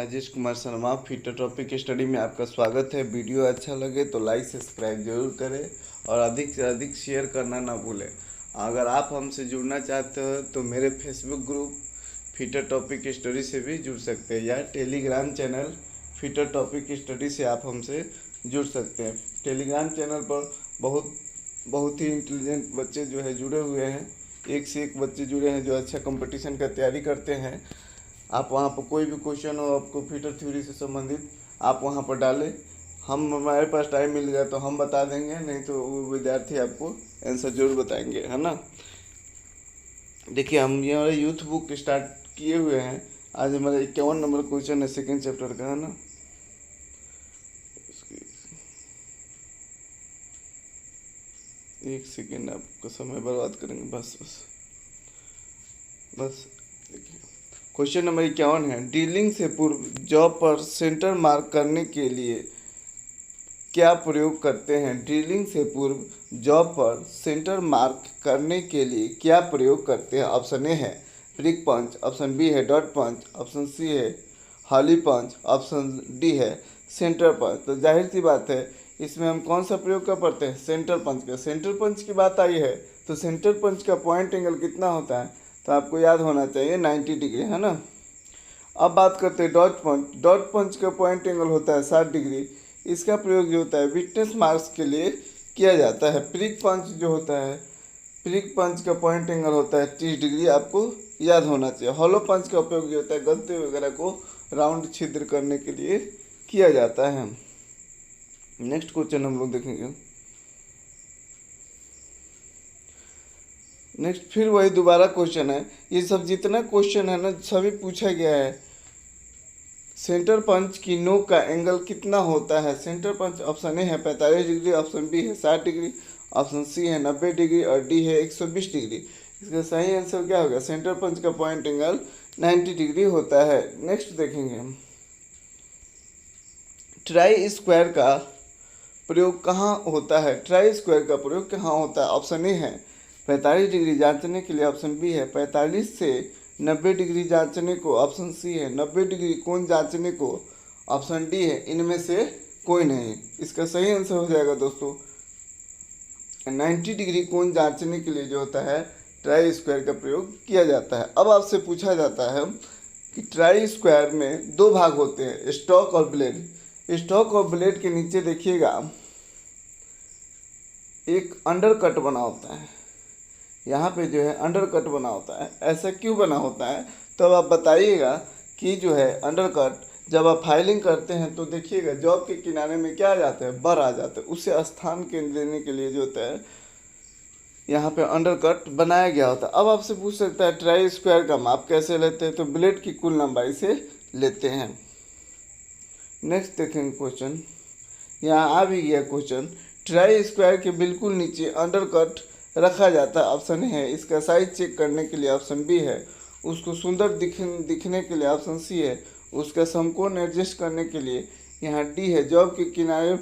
Rajesh Kumar Sharma fitter topic study में आपका स्वागत है। वीडियो अच्छा लगे तो लाइक सब्सक्राइब जरूर करें और अधिक से अधिक शेयर करना ना भूलें। अगर आप हमसे जुड़ना चाहते हो तो मेरे Facebook group fitter topic study से भी जुड़ सकते हैं या Telegram channel fitter topic study से आप हमसे जुड़ सकते हैं। टेलीग्राम चैनल पर बहुत ही इंटेलिजेंट बच्चे जो है जुड़े हुए हैं। एक से एक बच्चे जुड़े हैं जो अच्छा कंपटीशन का तैयारी करते हैं। आप वहाँ पर कोई भी क्वेश्चन हो आपको फीटर थ्योरी से संबंधित आप वहाँ पर डालें, हमारे पास टाइम मिल गया तो हम बता देंगे, नहीं तो वो विद्यार्थी आपको आंसर जरूर बताएंगे, है ना। देखिए हम ये हमारे यूथ बुक स्टार्ट किए हुए हैं। आज हमारा 51 नंबर क्वेश्चन है सेकेंड चैप्टर का, है ना। एक सेकेंड आपका समय बर्बाद करेंगे, बस देखिए क्वेश्चन नंबर 51 है, डीलिंग से पूर्व जॉब पर सेंटर मार्क करने के लिए क्या प्रयोग करते हैं। ड्रिलिंग से पूर्व जॉब पर सेंटर मार्क करने के लिए क्या प्रयोग करते हैं। ऑप्शन ए है प्रिक पंच, ऑप्शन बी है डॉट पंच, ऑप्शन सी है हॉली पंच, ऑप्शन डी है सेंटर पंच। तो जाहिर सी बात है इसमें हम कौन सा प्रयोग कर पड़ते हैं, सेंटर पंच का। सेंटर पंच की बात आई है तो सेंटर पंच का पॉइंट एंगल कितना होता है, तो आपको याद होना चाहिए 90 डिग्री, है ना। अब बात करते हैं डॉट पंच। डॉट पंच का पॉइंट एंगल होता है 60 डिग्री। इसका प्रयोग जो होता है विटनेस मार्क्स के लिए किया जाता है। प्रिक पंच जो होता है, प्रिक पंच का पॉइंट एंगल होता है 30 डिग्री, आपको याद होना चाहिए। हॉलो पंच का उपयोग जो होता है गलती वगैरह को राउंड छिद्र करने के लिए किया जाता है। नेक्स्ट क्वेश्चन हम लोग देखेंगे। नेक्स्ट फिर वही दोबारा क्वेश्चन है। ये सब जितना क्वेश्चन है ना सभी पूछा गया है। सेंटर पंच की नोक का एंगल कितना होता है। सेंटर पंच ऑप्शन ए है 45 डिग्री, ऑप्शन बी है 60 डिग्री, ऑप्शन सी है 90 डिग्री और डी है 120 डिग्री। इसका सही आंसर क्या होगा, सेंटर पंच का पॉइंट एंगल 90 डिग्री होता है। नेक्स्ट देखेंगे हम, ट्राई स्क्वायर का प्रयोग कहाँ होता है। ट्राई स्क्वायर का प्रयोग कहाँ होता है। ऑप्शन ए है 45 डिग्री जांचने के लिए, ऑप्शन बी है 45 से 90 डिग्री जांचने को, ऑप्शन सी है 90 डिग्री कोण जांचने को, ऑप्शन डी है इनमें से कोई नहीं। इसका सही आंसर हो जाएगा दोस्तों 90 डिग्री कोण जांचने के लिए जो होता है ट्राई स्क्वायर का प्रयोग किया जाता है। अब आपसे पूछा जाता है कि ट्राई स्क्वायर में दो भाग होते हैं, स्टॉक और ब्लेड। स्टॉक और ब्लेड के नीचे देखिएगा एक अंडर कट बना होता है। यहाँ पे जो है अंडर कट बना होता है। ऐसा क्यों बना होता है, तो अब आप बताइएगा कि जो है अंडर कट जब आप फाइलिंग करते हैं तो देखिएगा जॉब के किनारे में क्या आ जाता है, बर आ जाता है। उसे स्थान केंद्र देने के लिए जो होता है यहाँ पे अंडर कट बनाया गया होता है। अब आपसे पूछ सकता है ट्राई स्क्वायर का माप कैसे लेते हैं, तो ब्लेड की कुल लंबाई से लेते हैं। नेक्स्ट देखेंगे क्वेश्चन, यहाँ आ भी गया क्वेश्चन। ट्राई स्क्वायर के बिल्कुल नीचे अंडर कट रखा जाता है, ऑप्शन है। इसका साइज चेक करने के लिए ऑप्शन बी है। उसको सुंदर दिखने के लिए ऑप्शन सी है। उसका समकोण एडजस्ट करने के लिए यहाँ डी है। जॉब के किनारे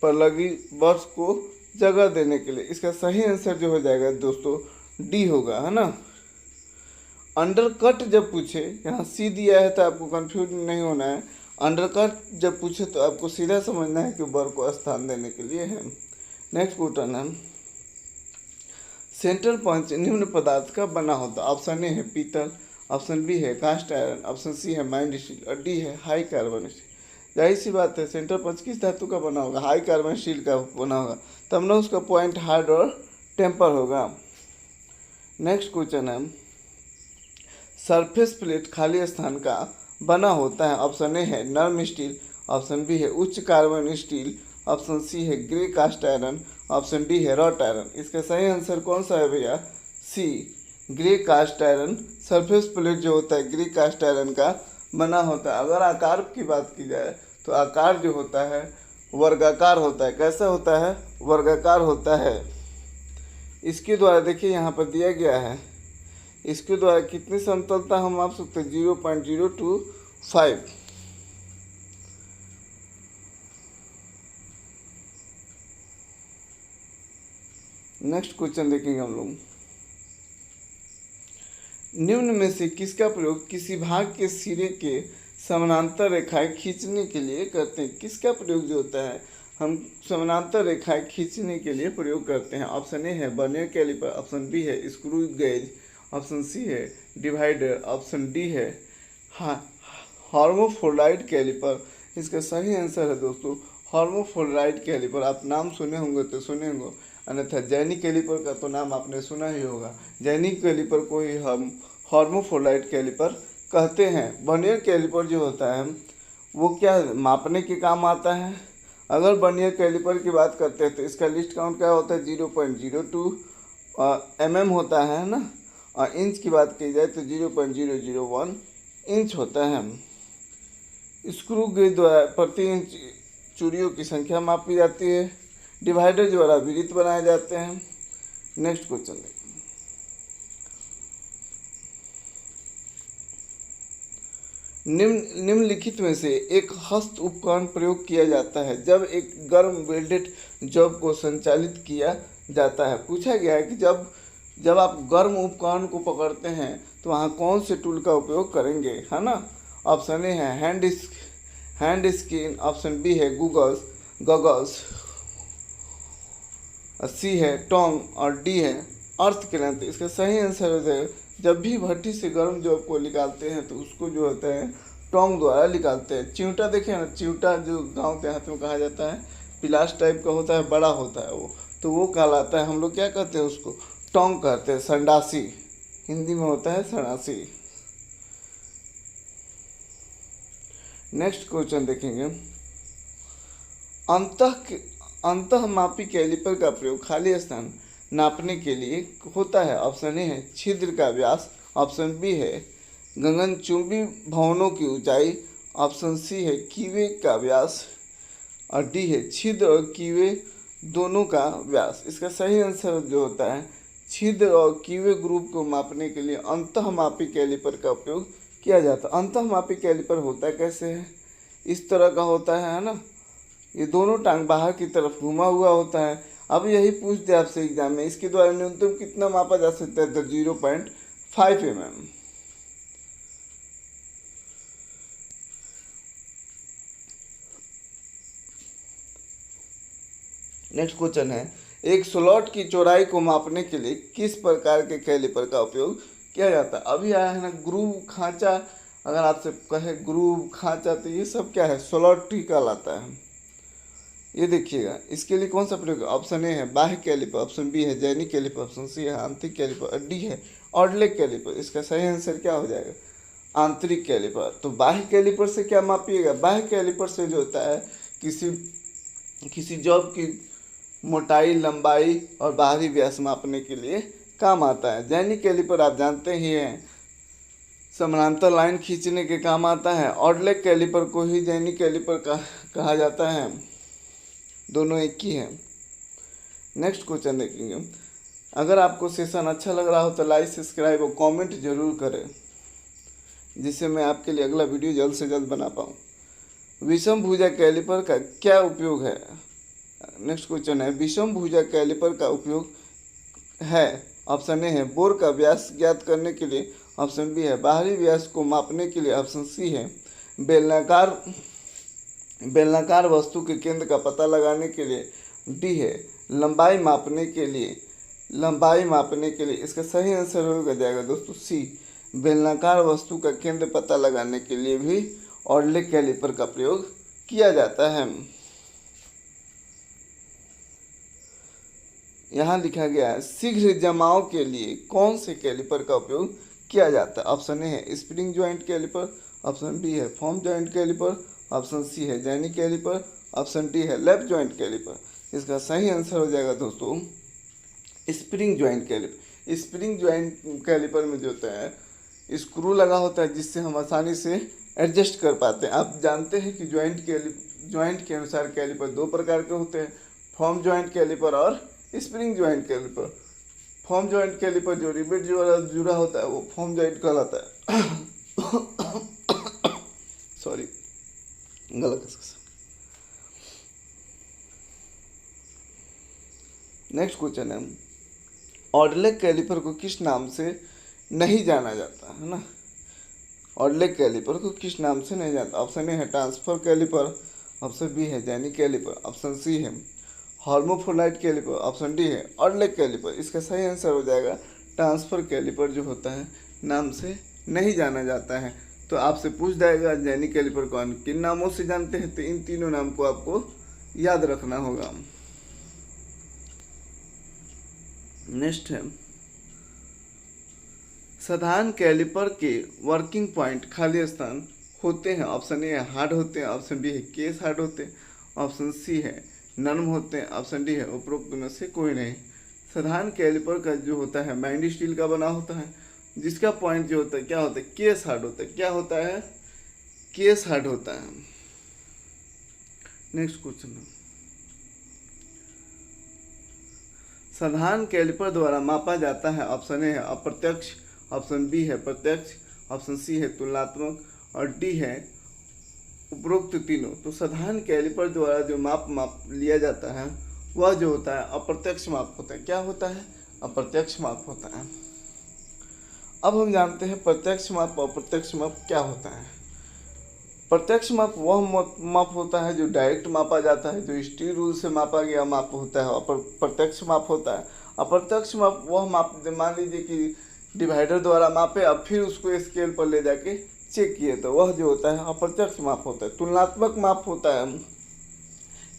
पर लगी बर्स को जगह देने के लिए। इसका सही आंसर जो हो जाएगा दोस्तों डी होगा, है ना। अंडर कट जब पूछे, यहाँ सी दिया है तो आपको कंफ्यूज नहीं होना है। अंडर कट जब पूछे तो आपको सीधा समझना है कि बर को स्थान देने के लिए है। नेक्स्ट क्वेश्चन है, सेंट्रल पंच निम्न पदार्थ का बना होता है। ऑप्शन ए है पीतल, ऑप्शन बी है कास्ट आयरन, ऑप्शन सी है माइंड स्टील और डी है हाई कार्बन स्टील। जाहिर सी बात है सेंट्रल पंच किस धातु का बना होगा, हाई कार्बन स्टील का बना होगा, तब ना उसका पॉइंट हार्ड और टेम्पर होगा। नेक्स्ट क्वेश्चन है, सरफेस प्लेट खाली स्थान का बना होता है। ऑप्शन ए है नर्म स्टील, ऑप्शन बी है उच्च कार्बन स्टील, ऑप्शन सी है grey cast iron, option D है रॉट आयरन। इसका सही आंसर कौन सा है भैया, C grey cast iron. Surface plate जो होता है ग्रे कास्ट आयरन का बना होता है। अगर आकार की बात की जाए तो आकार जो होता है वर्गाकार होता है। कैसा होता है, वर्गाकार होता है। इसके द्वारा देखिए यहाँ पर दिया गया है, इसके द्वारा कितनी समतलता हम माप सकते हैं, 0.025। नेक्स्ट क्वेश्चन देखेंगे हम लोग, निम्न में से किसका प्रयोग किसी भाग के सिरे के समानांतर रेखाएं खींचने के लिए करते हैं। किसका प्रयोग जो होता है, हम समानांतर रेखाएं खींचने के लिए प्रयोग करते हैं। ऑप्शन ए है वर्नियर कैलिपर, ऑप्शन बी है स्क्रू गेज, ऑप्शन सी है डिवाइडर, ऑप्शन डी है हार्मोफ्रोडाइट कैलिपर। इसका सही आंसर है दोस्तों हार्मोफ्रोडाइट कैलिपर। आप नाम सुने होंगे तो सुने होंगे, अन्यथा जैनी कैलिपर का तो नाम आपने सुना ही होगा। जैनी कैलिपर को ही हम हार्मोफ्रोडाइट कैलिपर कहते हैं। वर्नियर कैलिपर जो होता है वो क्या मापने के काम आता है। अगर वर्नियर कैलिपर की बात करते हैं तो इसका लिस्ट काउंट क्या होता है 0.02 mm होता है ना, और इंच की बात की जाए तो 0.001 इंच होता है। स्क्रू गेज द्वारा प्रति इंच चूड़ियों की संख्या मापी जाती है। डिवाइडर द्वारा वृत्त बनाए जाते हैं। नेक्स्ट क्वेश्चन देखिए, निम्नलिखित में से एक हस्त उपकरण प्रयोग किया जाता है जब एक गर्म वेल्डेड जॉब को संचालित किया जाता है। पूछा गया है कि जब आप गर्म उपकरण को पकड़ते हैं तो वहाँ कौन से टूल का उपयोग करेंगे, है ना। ऑप्शन ए है हैंड स्क्रीन, ऑप्शन बी है गॉगल्स, सी है टोंग और डी है अर्थ क्लैंप। इसका सही आंसर हो जाएगा जब भी भट्टी से गर्म जॉब को निकालते हैं तो उसको जो होता है टोंग द्वारा निकालते हैं। चिमटा देखें ना, चिमटा जो गांव देहात में कहा जाता है पिलास टाइप का होता है, बड़ा होता है वो, तो वो कहलाता है, हम लोग क्या कहते हैं उसको टोंग कहते हैं। संडासी हिंदी में होता है संडासी। नेक्स्ट क्वेश्चन देखेंगे, अंतःमापी कैलिपर का प्रयोग खाली स्थान नापने के लिए होता है। ऑप्शन ए है छिद्र का व्यास, ऑप्शन बी है गगनचुंबी भवनों की ऊंचाई, ऑप्शन सी है कीवे का व्यास और डी है छिद्र और कीवे दोनों का व्यास। इसका सही आंसर जो होता है छिद्र और कीवे ग्रुप को मापने के लिए अंतःमापी कैलिपर का उपयोग किया जाता है। अंतःमापी कैलिपर होता कैसे है, इस तरह का होता है ना, ये दोनों टांग बाहर की तरफ घुमा हुआ होता है। अब यही पूछ दे आपसे एग्जाम में, इसके द्वारा न्यूनतम कितना मापा जा सकता है, तो 0.5 mm। नेक्स्ट क्वेश्चन है, एक स्लॉट की चौड़ाई को मापने के लिए किस प्रकार के कैलिपर का उपयोग किया जाता है। अभी आया है ना ग्रूव खांचा, अगर आपसे कहे ग्रूव खांचा तो ये सब क्या है, स्लॉट ही कहलाता है। ये देखिएगा इसके लिए कौन सा प्रयोग, ऑप्शन ए है बाह्य कैलिपर, ऑप्शन बी है जैनी कैलिपर, ऑप्शन सी है आंतरिक कैलिपर और डी है ऑडलेक कैलिपर। इसका सही आंसर क्या हो जाएगा, आंतरिक कैलिपर। तो बाह्य कैलिपर से क्या मापिएगा, बाह्य कैलिपर से जो होता है किसी जॉब की मोटाई, लंबाई और बाहरी व्यास मापने के लिए काम आता है। जैनी कैलिपर आप जानते ही हैं समानांतर लाइन खींचने के काम आता है। ऑडलेक कैलिपर को ही जैनी कैलिपर कहा जाता है, दोनों एक ही है। नेक्स्ट क्वेश्चन देखेंगे, अगर आपको सेशन अच्छा लग रहा हो तो लाइक सब्सक्राइब और कमेंट जरूर करें, जिससे मैं आपके लिए अगला वीडियो जल्द से जल्द बना पाऊँ। विषम भुजा कैलिपर का क्या उपयोग है। नेक्स्ट क्वेश्चन है, विषम भुजा कैलिपर का उपयोग है। ऑप्शन ए है बोर का व्यास ज्ञात करने के लिए, ऑप्शन बी है बाहरी व्यास को मापने के लिए, ऑप्शन सी है बेलनाकार वस्तु के केंद्र का पता लगाने के लिए, डी है लंबाई मापने के लिए। इसका सही आंसर हो जाएगा दोस्तों सी, बेलनाकार वस्तु का केंद्र पता लगाने के लिए भी ऑडलेक कैलिपर का प्रयोग किया जाता है। यहाँ लिखा गया है शीघ्र जमाव के लिए कौन से कैलिपर का उपयोग किया जाता है। ऑप्शन ए है spring joint calliper, option B है form joint calliper, option C है जैनी कैलिपर, ऑप्शन डी है लैप जॉइंट कैलिपर। इसका सही आंसर हो जाएगा दोस्तों spring joint calliper. Spring joint calliper में जो होता है स्क्रू लगा होता है जिससे हम आसानी से एडजस्ट कर पाते हैं। आप जानते हैं कि जॉइंट के अनुसार कैलिपर दो प्रकार के होते हैं, फॉर्म जॉइंट कैलिपर और spring joint caliper. Form joint caliper जो रिवेट जुड़ा होता है वो फॉर्म जॉइंट कहलाता है। सॉरी गलत। नेक्स्ट क्वेश्चन है, ऑडलेक कैलिपर को किस नाम से नहीं जाना जाता है ना। और लेग कैलिपर को किस नाम से नहीं जानते? ऑप्शन ए है ट्रांसफर कैलिपर, ऑप्शन बी है जेनी कैलिपर, ऑप्शन सी है हार्मोफ्रोलाइट कैलिपर, ऑप्शन डी है और लेग कैलिपर। इसका सही आंसर हो जाएगा ट्रांसफर कैलिपर जो होता है नाम से नहीं जाना जाता है। तो आपसे पूछ जाएगा जेनी कैलिपर को किन नामों से जानते हैं, तो इन तीनों नाम को आपको याद रखना होगा। नेक्स्ट है साधारण कैलिपर के वर्किंग पॉइंट खाली स्थान होते हैं। ऑप्शन ए है हार्ड होते हैं, ऑप्शन बी है केस हार्ड होते हैं, ऑप्शन सी है नरम होते हैं, ऑप्शन डी है उपरोक्त में से कोई नहीं। साधारण कैलिपर का जो होता है माइंड स्टील का बना होता है, जिसका पॉइंट जो होता है क्या होता है, केस हार्ड होता है। क्या होता है? केस हार्ड होता है। नेक्स्ट क्वेश्चन, साधारण कैलिपर द्वारा मापा जाता है। ऑप्शन ए है अप्रत्यक्ष, ऑप्शन बी है प्रत्यक्ष, ऑप्शन सी है तुलनात्मक और डी है उपरोक्त तीनों। तो साधारण कैलिपर द्वारा जो माप लिया जाता है वह जो होता है अप्रत्यक्ष माप होता है। क्या होता है? अप्रत्यक्ष माप होता है। अब हम जानते हैं प्रत्यक्ष माप और अप्रत्यक्ष माप क्या होता है। प्रत्यक्ष माप वह माप होता है जो डायरेक्ट मापा जाता है, जो स्टील रूल से मापा गया माप होता है, प्रत्यक्ष माप होता है। अप्रत्यक्ष माप वह माप, मान लीजिए कि डिवाइडर द्वारा मापे अब फिर उसको स्केल पर ले जाके चेक किए, तो वह जो होता है अप्रत्यक्ष माप होता है। तुलनात्मक माप होता है,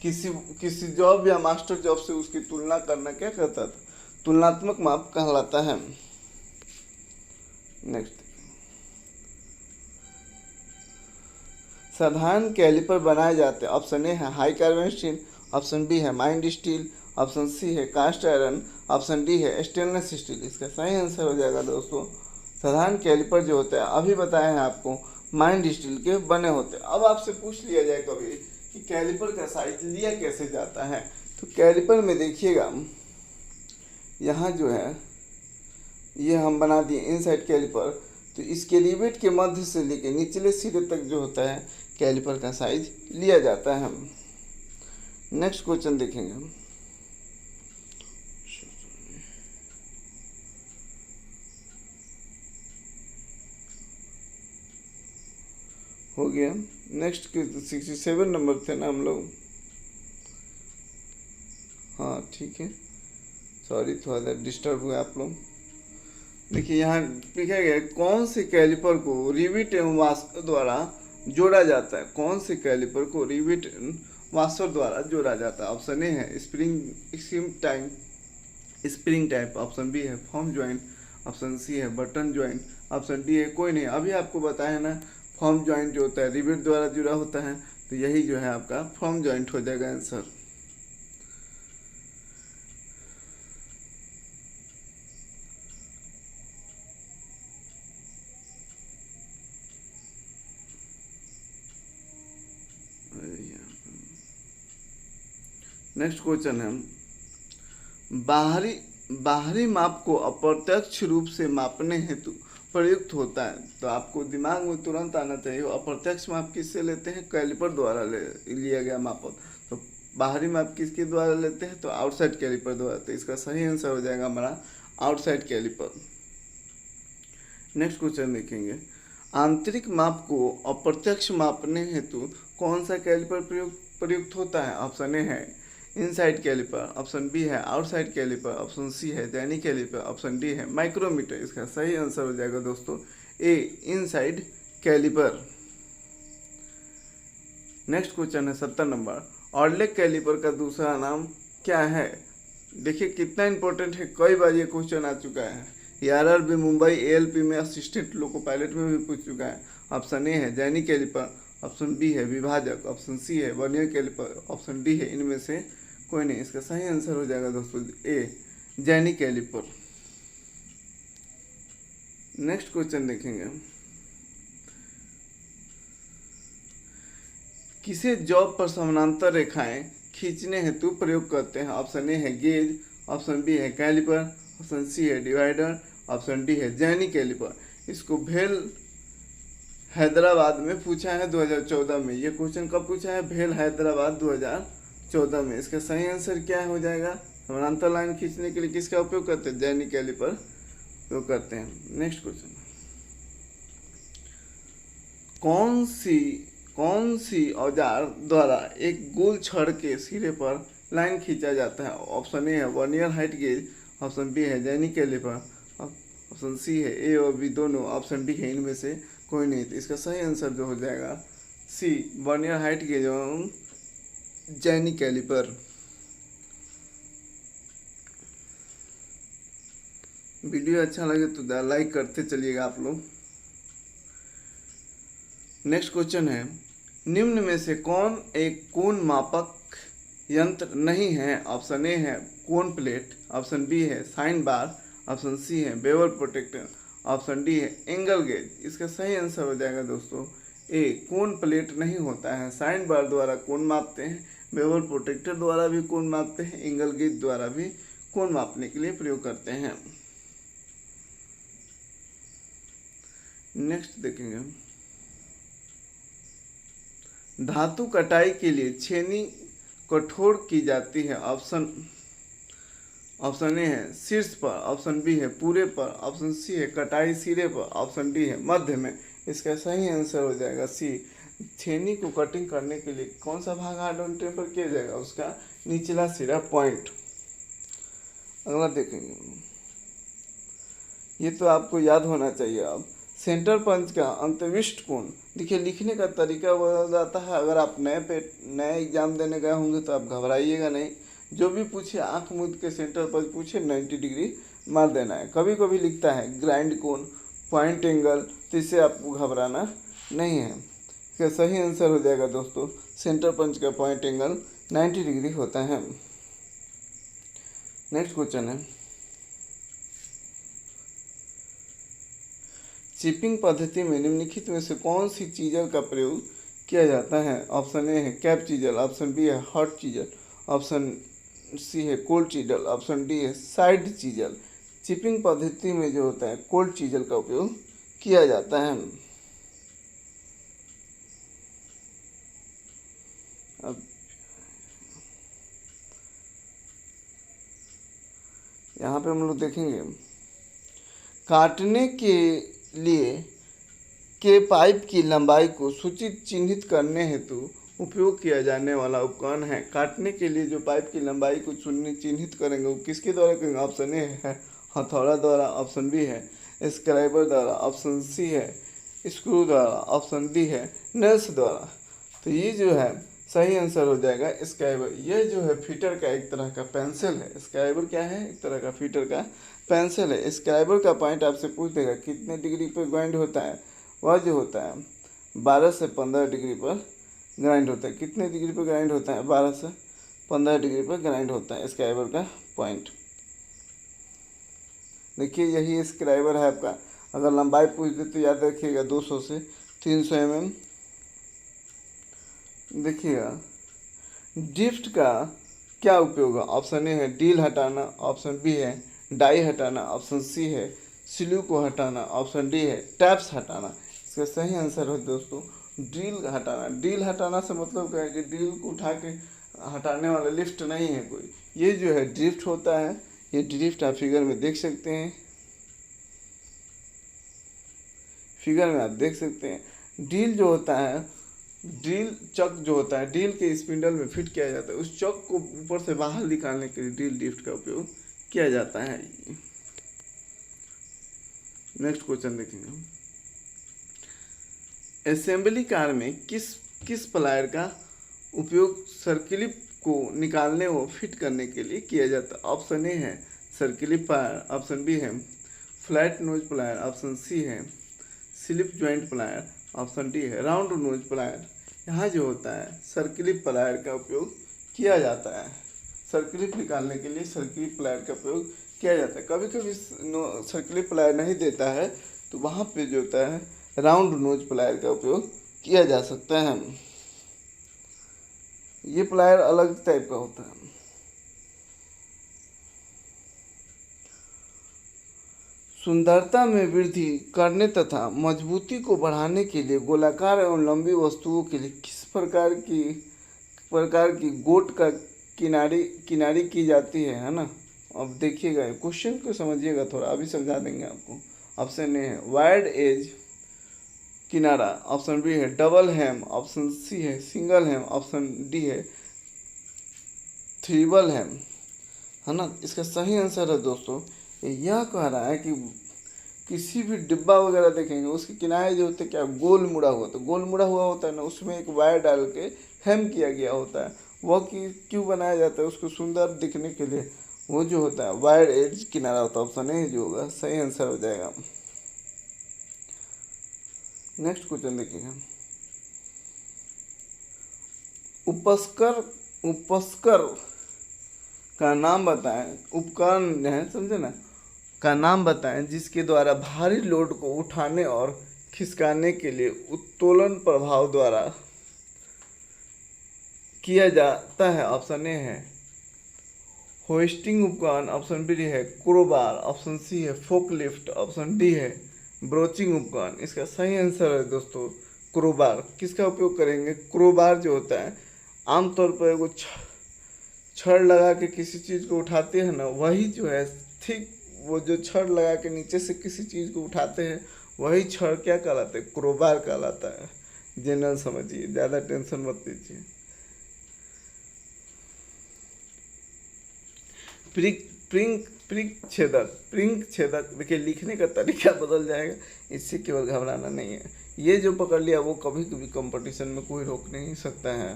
किसी जॉब या मास्टर जॉब से उसकी तुलना करना क्या कहता है? तुलनात्मक माप कहलाता है। नेक्स्ट, साधारण कैलिपर बनाए जाते हैं। ऑप्शन ए है high carbon steel, option B है माइंड स्टील, ऑप्शन सी है कास्ट आयरन, ऑप्शन डी है स्टेनलेस स्टील। इसका सही आंसर हो जाएगा दोस्तों साधारण कैलिपर जो होते हैं अभी बताए हैं आपको माइंड स्टील के बने होते हैं। अब आपसे पूछ लिया जाए कभी कि कैलिपर का साइज लिया कैसे जाता है, तो कैलिपर में देखिएगा यहाँ जो है ये हम बना दिए इनसाइड कैलिपर, तो इसके रिवेट के मध्य से लेकर निचले सिरे तक जो होता है कैलिपर का साइज लिया जाता है। नेक्स्ट क्वेश्चन देखेंगे हम। हो गया। नेक्स्ट के 67 नंबर थे ना हम लोग। हाँ ठीक है, सॉरी थोड़ा सा डिस्टर्ब हुआ आप लोग। देखिए यहाँ लिखा गया कौन से कैलिपर को रिविट एवं वास्कर द्वारा जोड़ा जाता है। कौन से कैलिपर को रिविट वास्कर द्वारा जोड़ा जाता है? ऑप्शन ए है स्प्रिंग टाइप, ऑप्शन बी है फॉर्म ज्वाइंट, ऑप्शन सी है बटन ज्वाइंट, ऑप्शन डी है कोई नहीं। अभी आपको बताया ना फॉर्म ज्वाइंट जो होता है रिविट द्वारा जुड़ा होता है, तो यही जो है आपका फॉर्म ज्वाइंट हो जाएगा आंसर। नेक्स्ट क्वेश्चन है बाहरी माप को अप्रत्यक्ष रूप से मापने हेतु प्रयुक्त होता है। तो आपको दिमाग में तुरंत आना चाहिए अप्रत्यक्ष माप किससे लेते हैं? कैलिपर द्वारा लिया गया माप। तो बाहरी माप किसके द्वारा लेते हैं? तो आउटसाइड कैलिपर द्वारा। तो इसका सही आंसर हो जाएगा हमारा आउटसाइड कैलिपर। नेक्स्ट क्वेश्चन देखेंगे आंतरिक माप को अप्रत्यक्ष मापने हेतु कौन सा कैलिपर प्रयुक्त होता है? ऑप्शन ए है इनसाइड कैलिपर, ऑप्शन बी है आउटसाइड कैलिपर, ऑप्शन सी है जेनी कैलिपर, ऑप्शन डी है माइक्रोमीटर। इसका सही आंसर हो जाएगा दोस्तों ए इनसाइड कैलिपर। नेक्स्ट क्वेश्चन है 70 नंबर ऑर्लेक कैलिपर का दूसरा नाम क्या है? देखिए कितना इंपॉर्टेंट है, कई बार ये क्वेश्चन आ चुका है। ARRB मुंबई ALP में असिस्टेंट लोको पायलट में भी पूछ चुका है। ऑप्शन ए है जेनी कैलिपर, ऑप्शन बी है विभाजक, ऑप्शन सी है वर्नियर कैलिपर, ऑप्शन डी है इनमें से कोई नहीं। इसका सही आंसर हो जाएगा दोस्तों ए जेनी कैलिपर। नेक्स्ट क्वेश्चन देखेंगे किसे जॉब पर समानांतर रेखाएं खींचने हेतु प्रयोग करते हैं? ऑप्शन ए है गेज, ऑप्शन बी है कैलिपर, ऑप्शन सी है डिवाइडर, ऑप्शन डी है जेनी कैलिपर। इसको भेल हैदराबाद में पूछा है 2014 में। ये क्वेश्चन कब पूछा है? भेल हैदराबाद 2014 में। इसका सही आंसर क्या हो जाएगा? समानांतर लाइन खींचने के लिए किसका उपयोग करते हैं? जेनी कैलिपर उपयोग करते हैं। नेक्स्ट क्वेश्चन कौन सी औजार द्वारा एक गोल छड़ के सिरे पर लाइन खींचा जाता है? ऑप्शन ए है vernier height gauge, option B है जेनी कैलिपर, ऑप्शन सी है ए और बी दोनों, ऑप्शन डी है इनमें से कोई नहीं। तो इसका सही आंसर जो हो जाएगा सी वर्नियर हाइट गेज और जेनी कैलिपर। वीडियो अच्छा लगे तो लाइक करते चलिएगा आप लोग। नेक्स्ट क्वेश्चन है, निम्न में से कौन एक कोण मापक यंत्र नहीं है? ऑप्शन ए है कोण प्लेट, ऑप्शन बी है साइन बार, ऑप्शन सी है बेवल प्रोटेक्टर, ऑप्शन डी है एंगल गेज। इसका सही आंसर हो जाएगा दोस्तों ए कोण प्लेट नहीं होता है। साइन बार द्वारा कोण मापते हैं, बेवल प्रोटेक्टर द्वारा भी कोण मापते हैं, एंगल गेज द्वारा भी कोण मापने के लिए प्रयोग करते हैं। नेक्स्ट देखेंगे, धातु कटाई के लिए छेनी कठोर की जाती है। ऑप्शन ए है शीर्ष पर, ऑप्शन बी है पूरे पर, ऑप्शन सी है कटाई सिरे पर, ऑप्शन डी है मध्य में। इसका सही आंसर हो जाएगा सी छेनी को कटिंग करने के लिए कौन सा भाग हार्ड ऑन टेप पर किया जाएगा? उसका निचला सिरा पॉइंट। अगला देखेंगे, ये तो आपको याद होना चाहिए। अब सेंटर पंच का अंतविष्ट कोण, देखिए लिखने का तरीका बदल जाता है। अगर आप नए एग्जाम देने गए होंगे तो आप घबराइएगा नहीं, जो भी पूछे आंख मूंद के सेंटर पंच पूछे 90 डिग्री मार देना है। कभी कभी लिखता है ग्राइंड कोण, पॉइंट एंगल, तो इससे आपको घबराना नहीं है। इसका सही आंसर हो जाएगा दोस्तों सेंटर पंच का पॉइंट एंगल 90 डिग्री होता है। नेक्स्ट क्वेश्चन है, चिपिंग पद्धति में निम्नलिखित में से कौन सी चीजल का प्रयोग किया जाता है? ऑप्शन ए है कैप चीजल, ऑप्शन बी है हॉट चीजल, ऑप्शन सी है कोल्ड चीजल, ऑप्शन डी है साइड चीजल। चिपिंग पद्धति में जो होता है कोल्ड चीजल का उपयोग किया जाता है। अब यहाँ पे हम लोग देखेंगे, काटने के लिए के पाइप की लंबाई को सूचित चिन्हित करने हेतु उपयोग किया जाने वाला उपकरण है। काटने के लिए जो पाइप की लंबाई को चिन्हित करेंगे वो किसके द्वारा करेंगे? ऑप्शन ए है हथौड़ा द्वारा, ऑप्शन बी है स्क्राइबर द्वारा, ऑप्शन सी है स्क्रू द्वारा, ऑप्शन डी है नेल्स द्वारा। तो ये जो है सही आंसर हो जाएगा स्क्राइबर। यह जो है फीटर का एक तरह का पेंसिल है। स्क्राइबर क्या है? एक तरह का फीटर का पेंसिल है। स्क्राइबर का पॉइंट आपसे पूछ देगा कितने डिग्री पर ग्राइंड होता है। वह जो होता है 12 से 15 डिग्री पर ग्राइंड होता है। कितने डिग्री पर ग्राइंड होता है? 12 से 15 डिग्री पर ग्राइंड होता है स्क्राइबर का पॉइंट। देखिए यही स्क्राइबर है आपका। अगर लंबाई पूछ दे तो याद रखिएगा 200 से 300 mm। देखिएगा ड्रिफ्ट का क्या उपयोग है? ऑप्शन ए है डील हटाना, ऑप्शन बी है डाई हटाना, ऑप्शन सी है स्लू को हटाना, ऑप्शन डी है टैप्स हटाना। इसका सही आंसर है दोस्तों ड्रिल हटाना। ड्रिल हटाना से मतलब क्या है कि ड्रिल को उठा के हटाने वाला लिफ्ट नहीं है कोई, ये जो है ड्रिफ्ट होता है। ये ड्रिफ्ट आप फिगर में देख सकते हैं, फिगर में आप देख सकते हैं। ड्रिल जो होता है, ड्रिल चक जो होता है ड्रिल के स्पिंडल में फिट किया जाता है। उस चक को ऊपर से बाहर निकालने के लिए ड्रिल ड्रिफ्ट का उपयोग किया जाता है। नेक्स्ट क्वेश्चन देखेंगे, असेंबली कार में किस प्लायर का उपयोग सर्किलिप को निकालने व फिट करने के लिए किया जाता है? ऑप्शन ए है सर्किलिप प्लायर, ऑप्शन बी है flat nose plier, option C है slip joint plier, option D है राउंड नोज प्लायर। यहाँ जो होता है सर्किलिप प्लायर का उपयोग किया जाता है। सर्किलिप निकालने के लिए सर्किलिप प्लायर का उपयोग किया जाता है। कभी कभी सर्किलिप प्लायर नहीं देता है तो वहाँ पे जो होता है राउंड नोज प्लायर का उपयोग किया जा सकता है। ये प्लायर अलग टाइप का होता है। सुंदरता में वृद्धि करने तथा मजबूती को बढ़ाने के लिए गोलाकार एवं लंबी वस्तुओं के लिए किस प्रकार की गोट का किनारी की जाती है ना। अब देखिएगा क्वेश्चन को समझिएगा थोड़ा, अभी समझा देंगे आपको। ऑप्शन ए है वाइड एज किनारा, ऑप्शन बी है डबल हेम, ऑप्शन सी है सिंगल हेम, ऑप्शन डी है ट्रिपल हेम, है ना। इसका सही आंसर है दोस्तों, यह कह रहा है कि किसी भी डिब्बा वगैरह देखेंगे उसके किनारे जो होते हैं क्या गोल मुड़ा हुआ, तो गोल मुड़ा हुआ होता है ना, उसमें एक वायर डाल के हेम किया गया होता है। वह क्यों बनाया जाता है, उसको सुंदर दिखने के लिए। वो जो होता है वायर एज किनारा होता है। ऑप्शन ए जो होगा सही आंसर हो जाएगा। नेक्स्ट क्वेश्चन देखिएगा, उपस्कर उपस्कर का नाम बताएं, उपकरण है समझे ना, का नाम बताएं जिसके द्वारा भारी लोड को उठाने और खिसकाने के लिए उत्तोलन प्रभाव द्वारा किया जाता है। ऑप्शन ए है होइस्टिंग उपकरण, ऑप्शन बी है क्रोबार, ऑप्शन सी है फोकलिफ्ट, ऑप्शन डी है ब्रोचिंग उपकरण। इसका सही आंसर है दोस्तों क्रोबार। किसका उपयोग करेंगे, क्रोबार जो होता है आमतौर पर एगो छड़ लगा के किसी चीज़ को उठाते हैं ना, वही जो है ठीक वो जो छड़ लगा के नीचे से किसी चीज़ को उठाते हैं वही छड़ क्या कहलाता है, क्रोबार कहलाता है। जनरल समझिए, ज़्यादा टेंशन मत लीजिए। प्रिंक छेदक देखिए लिखने का तरीका बदल जाएगा, इससे केवल घबराना नहीं है। ये जो पकड़ लिया वो कभी कभी कंपटीशन में कोई रोक नहीं सकता है।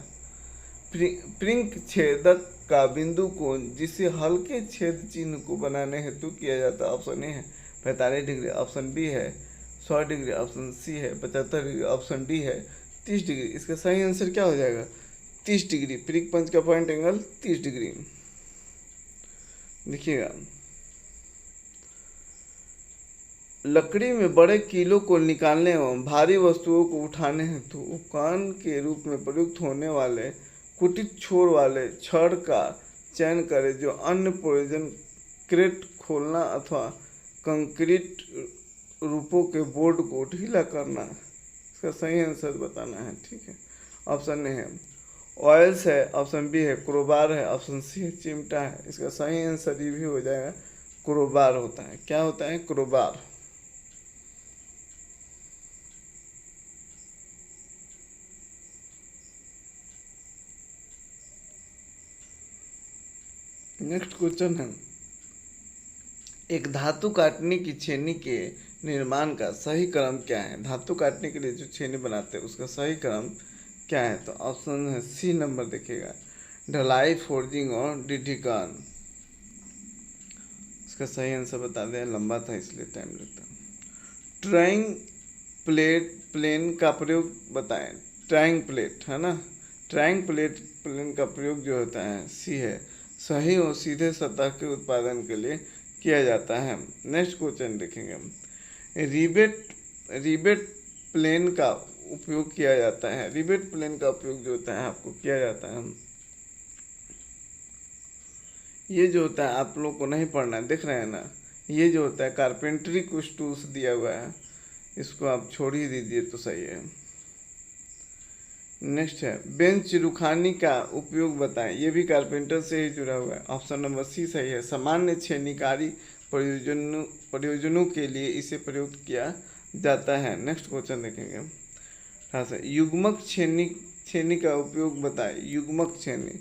प्रिंक छेदक का बिंदु कोण जिसे हल्के छेद चिन्ह को बनाने हेतु किया जाता है। ऑप्शन ए है 45 डिग्री, ऑप्शन बी है 100 डिग्री, ऑप्शन सी है 75 डिग्री, ऑप्शन डी है 30 डिग्री। इसका सही आंसर क्या हो जाएगा, 30 डिग्री। प्रिंक पंच का पॉइंट एंगल 30 डिग्री। देखिएगा, लकड़ी में बड़े कीलों को निकालने एवं भारी वस्तुओं को उठाने हेतु उपकरण के रूप में प्रयुक्त होने वाले कुटित छोर वाले छड़ का चयन करें जो अन्य प्रयोजन क्रेट खोलना अथवा कंक्रीट रूपों के बोर्ड को ढीला करना। इसका सही आंसर बताना है, ठीक है। ऑप्शन ए है ऑयल्स है, ऑप्शन बी है क्रोबार है, ऑप्शन सी है चिमटा है। इसका सही आंसर ये भी हो जाएगा क्रोबार होता है। क्या होता है, क्रोबार। नेक्स्ट क्वेश्चन है, एक धातु काटने की छेनी के निर्माण का सही क्रम क्या है। धातु काटने के लिए जो छेनी बनाते हैं उसका सही क्रम क्या है, तो ऑप्शन है सी नंबर देखिएगा, ढलाई, फोर्जिंग और डिढिकान। इसका सही आंसर बता दें, लंबा था इसलिए टाइम लगता है। ट्राइंग प्लेन का प्रयोग बताएं। ट्राइंग प्लेट है ना, ट्राइंग प्लेन का प्रयोग जो होता है सी है सही और सीधे सतह के उत्पादन के लिए किया जाता है। नेक्स्ट क्वेश्चन देखेंगे हम, रिबेट प्लेन का उपयोग किया जाता है। रिबेट प्लेन का उपयोग जो होता है आपको किया जाता है, ये जो होता है आप लोग को नहीं पढ़ना है, देख रहे हैं ना, ये जो होता है कारपेंटरी कुछ टूल्स दिया हुआ है, इसको आप छोड़ ही दीजिए तो सही है। नेक्स्ट है बेंच रुखानी का उपयोग बताएं। ये भी से ही जुड़ा हुआ है। ऑप्शन नंबर सी सही है, सामान्य छेनीकारी प्रयोजनों के लिए इसे प्रयुक्त किया जाता है। नेक्स्ट क्वेश्चन देखेंगे, हाँ सर, युग्मक छेनी का उपयोग बताएं। युग्मक छेनी,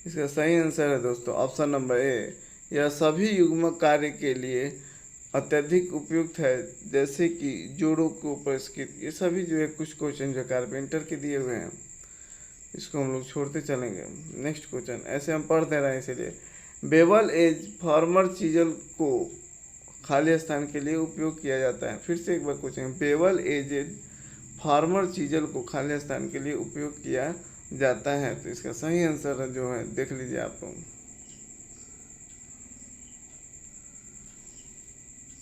इसका सही आंसर है दोस्तों ऑप्शन नंबर ए, यह सभी युग्मक कार्य के लिए अत्यधिक उपयुक्त है, जैसे कि जोड़ों को परिष्कृत। ये सभी जो है कुछ क्वेश्चन जो कारपेंटर के दिए हुए हैं, इसको हम लोग छोड़ते चलेंगे। नेक्स्ट क्वेश्चन ऐसे हम पढ़ दे रहे हैं इसीलिए, बेवल एज फॉर्मर चीजल को खाली स्थान के लिए उपयोग किया जाता है। फिर से एक बार पूछेंगे, बेवल एज फॉर्मर चीजल को खाली स्थान के लिए उपयोग किया जाता है, तो इसका सही आंसर जो है देख लीजिए आप लोग,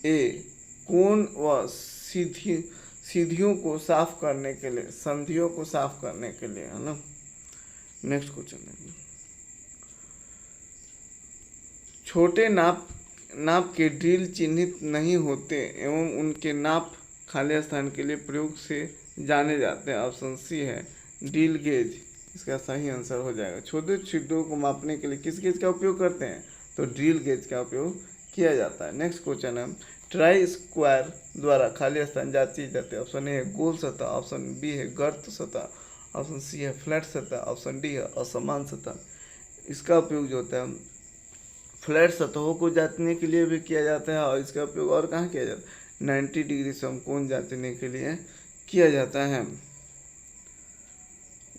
ए कोण व सीधियों को साफ करने के लिए, संधियों को साफ करने के लिए, है ना। नेक्स्ट क्वेश्चन है, छोटे नाप के ड्रिल चिन्हित नहीं होते एवं उनके नाप खाली स्थान के लिए प्रयोग से जाने जाते हैं। ऑप्शन सी है ड्रिल गेज। इसका सही आंसर हो जाएगा, छोटे छिद्रों को मापने के लिए किस गेज का उपयोग करते हैं, तो ड्रिल गेज का उपयोग किया जाता है। नेक्स्ट क्वेश्चन है, ट्राई स्क्वायर द्वारा खाली स्थान जांची जाती है। ऑप्शन ए है गोल सतह, ऑप्शन बी है गर्त सतह, ऑप्शन सी है फ्लैट सतह, ऑप्शन डी है असमान सतह। इसका उपयोग जो होता है फ्लैट सतहों को जांचने के लिए भी किया जाता है, और इसका उपयोग और कहाँ किया जाता है 90 डिग्री समकोण जांचने के लिए किया जाता है।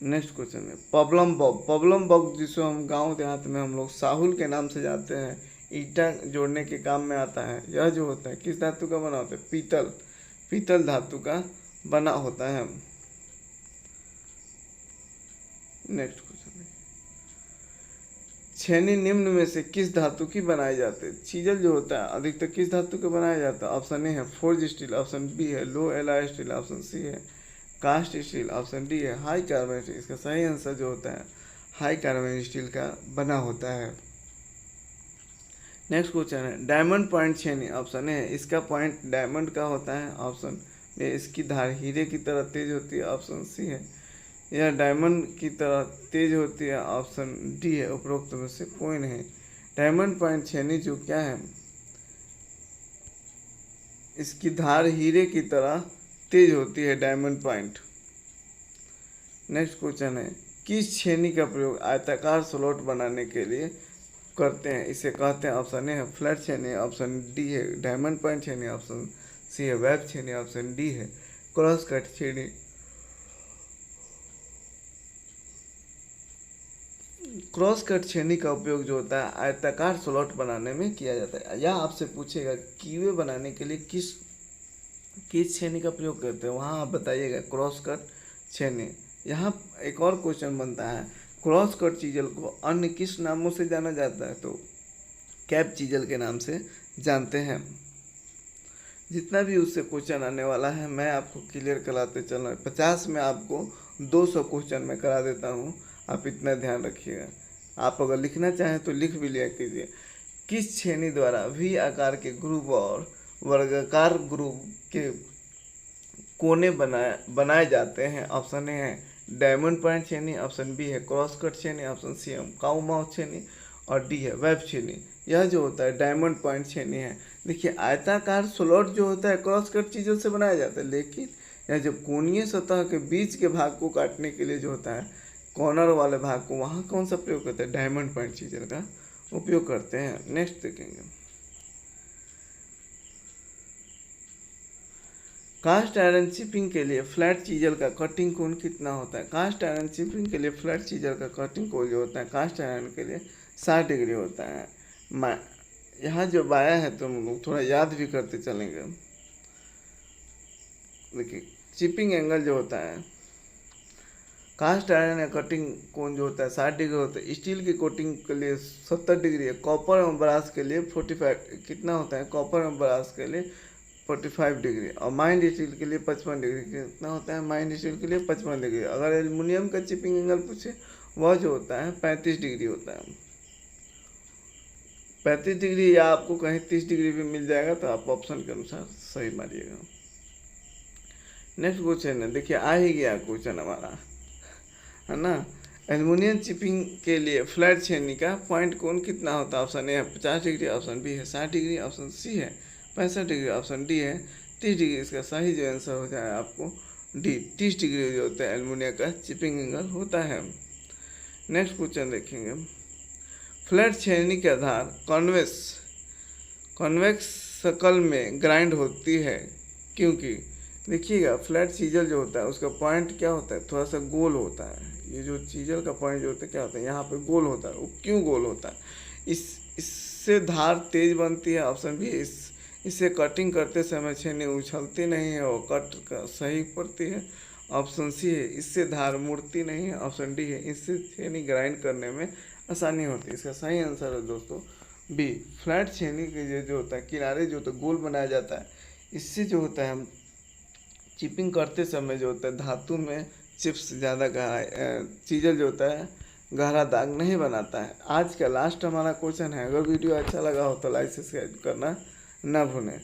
नेक्स्ट क्वेश्चन है पबलम बॉग। पबलम बॉग जिसको हम गांव देहात में हम लोग साहुल के नाम से जानते हैं, ईंटा जोड़ने के काम में आता है। यह जो होता है किस धातु का बना होता है, पीतल धातु का बना होता है। नेक्स्ट क्वेश्चन है छेनी निम्न में से किस धातु की बनाई जाती है। चीजल जो होता है अधिकतर किस धातु का बनाया जाता है। ऑप्शन ए है फोर्ज स्टील, ऑप्शन बी है लो एलॉय स्टील, ऑप्शन सी है कास्ट स्टील, ऑप्शन डी है हाई कार्बन स्टील। इसका सही आंसर जो होता है हाई कार्बन स्टील का बना होता है। नेक्स्ट क्वेश्चन है डायमंड पॉइंट छेनी। ऑप्शन ए इसका पॉइंट डायमंड का होता है, ऑप्शन ए इसकी धार हीरे की तरह तेज होती है, ऑप्शन सी है यह डायमंड की तरह तेज होती है, ऑप्शन डी है उपरोक्त में से कोई नहीं। डायमंड पॉइंट छेनी जो क्या है इसकी धार हीरे की तरह तेज होती है डायमंड पॉइंट। नेक्स्ट क्वेश्चन है किस छेनी का प्रयोग आयताकार स्लॉट बनाने के लिए करते हैं, इसे कहते हैं। ऑप्शन ए है फ्लैट छेनी, ऑप्शन डी है डायमंड पॉइंट छेनी, ऑप्शन सी है वेब छेनी, ऑप्शन डी है क्रॉस कट छेनी। क्रॉस कट छेनी का उपयोग जो होता है आयताकार स्लॉट बनाने में किया जाता है। यह आपसे पूछेगा कीवे बनाने के लिए किस छेनी का प्रयोग करते हैं, वहाँ आप बताइएगा क्रॉस कट छेनी। यहाँ एक और क्वेश्चन बनता है क्रॉस कट चीजल को अन्य किस नामों से जाना जाता है, तो कैप चीजल के नाम से जानते हैं। जितना भी उससे क्वेश्चन आने वाला है मैं आपको क्लियर कराते चल रहा हूँ। 50 में आपको 200 क्वेश्चन मैं करा देता हूँ, आप इतना ध्यान रखिएगा। आप अगर लिखना चाहें तो लिख भी लिया कीजिए। किस छेनी द्वारा वी आकार के ग्रुप और वर्गाकार ग्रुप के कोने बनाए जाते हैं। ऑप्शन ए है डायमंड पॉइंट छेनी, ऑप्शन बी है क्रॉस कट छेनी, ऑप्शन सी है काउ माउथ छेनी, और डी है वेब छेनी। यह जो होता है डायमंड पॉइंट छेनी है। देखिए आयताकार स्लॉट जो होता है क्रॉस कट चीज़ों से बनाया जाता है, लेकिन यह जब कोणीय सतह के बीच के भाग को काटने के लिए जो होता है कॉर्नर वाले भाग को, वहाँ कौन सा प्रयोग करते हैं डायमंड पॉइंट चीजल का उपयोग करते हैं। नेक्स्ट देखेंगे कास्ट आयरन चिपिंग के लिए फ्लैट चीजल का कटिंग कोण कितना होता है। कास्ट आयरन चिपिंग के लिए फ्लैट चीजल का कटिंग कोण जो होता है कास्ट आयरन के लिए 60 डिग्री होता है। यहाँ जो बाया है तो हम लोग थोड़ा याद भी करते चलेंगे। देखिए चिपिंग एंगल जो होता है कास्ट आयरन या कटिंग कोण जो होता है 60 डिग्री होता है। स्टील की कोटिंग के लिए 70 डिग्री है। कॉपर एवं ब्रास के लिए 45 कितना होता है, कॉपर एवं ब्रास के लिए 45 डिग्री, और माइंड स्टील के लिए 55 डिग्री कितना होता है, माइंड स्टील के लिए 55 डिग्री। अगर एल्युमिनियम का चिपिंग एंगल पूछे वह जो होता है 35 डिग्री होता है। 35 डिग्री या आपको कहीं 30 डिग्री भी मिल जाएगा, तो आप ऑप्शन के अनुसार सही मारिएगा। नेक्स्ट क्वेश्चन है, देखिए आ ही गया क्वेश्चन हमारा, है ना। एल्युमिनियम चिपिंग के लिए फ्लैट छेनी का पॉइंट कोण कितना होता है। ऑप्शन ए है 50 डिग्री, ऑप्शन बी है 60 डिग्री, ऑप्शन सी है 65 डिग्री, ऑप्शन डी है 30 डिग्री। इसका सही जो आंसर हो जाए आपको डी 30 डिग्री जो होता है एल्युमिनियम का चिपिंग एंगल होता है। नेक्स्ट क्वेश्चन देखेंगे, फ्लैट छेनी के आधार कॉन्वेक्स शकल में ग्राइंड होती है क्योंकि देखिएगा फ्लैट चीजल जो होता है उसका पॉइंट क्या होता है, थोड़ा सा गोल होता है। ये जो चीजल का पॉइंट जो होता है क्या होता है, यहाँ पे गोल होता है। वो क्यों गोल होता है, इससे धार तेज बनती है। ऑप्शन बी इससे कटिंग करते समय छेनी उछलती नहीं है और कट का सही पड़ती है। ऑप्शन सी है इससे धार मुड़ती नहीं है। ऑप्शन डी है इससे छेनी ग्राइंड करने में आसानी होती है। इसका सही आंसर है दोस्तों बी, फ्लैट छेनी के जो होता है किनारे जो होता है गोल बनाया जाता है। इससे जो होता है हम चिपिंग करते समय जो होता है धातु में चिप्स ज़्यादा गहरा चीजल जो होता है गहरा दाग नहीं बनाता है। आज का लास्ट हमारा क्वेश्चन है, अगर वीडियो अच्छा लगा हो तो लाइक सब्सक्राइब करना ना भूलें।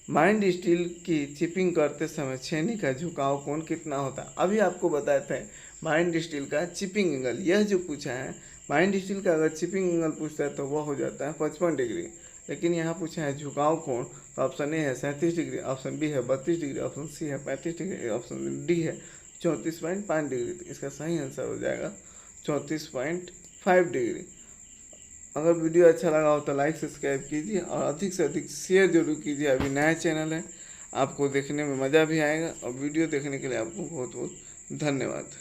माइंड स्टील की चिपिंग करते समय छेनी का झुकाव कोण कितना होता है। अभी आपको बताए थे माइंड स्टील का चिपिंग एंगल, यह जो पूछा है माइंड स्टील का अगर चिपिंग एंगल पूछता है तो वह हो जाता है 55 डिग्री। लेकिन यहाँ पूछा है झुकाव कोण, तो ऑप्शन ए है 37 डिग्री, ऑप्शन बी है 32 डिग्री, ऑप्शन सी है 35 डिग्री, ऑप्शन डी है 34.5 डिग्री। तो इसका सही आंसर हो जाएगा 34.5 डिग्री। अगर वीडियो अच्छा लगा हो तो लाइक सब्सक्राइब कीजिए और अधिक से अधिक शेयर जरूर कीजिए। अभी नया चैनल है, आपको देखने में मज़ा भी आएगा और वीडियो देखने के लिए आपको बहुत बहुत धन्यवाद।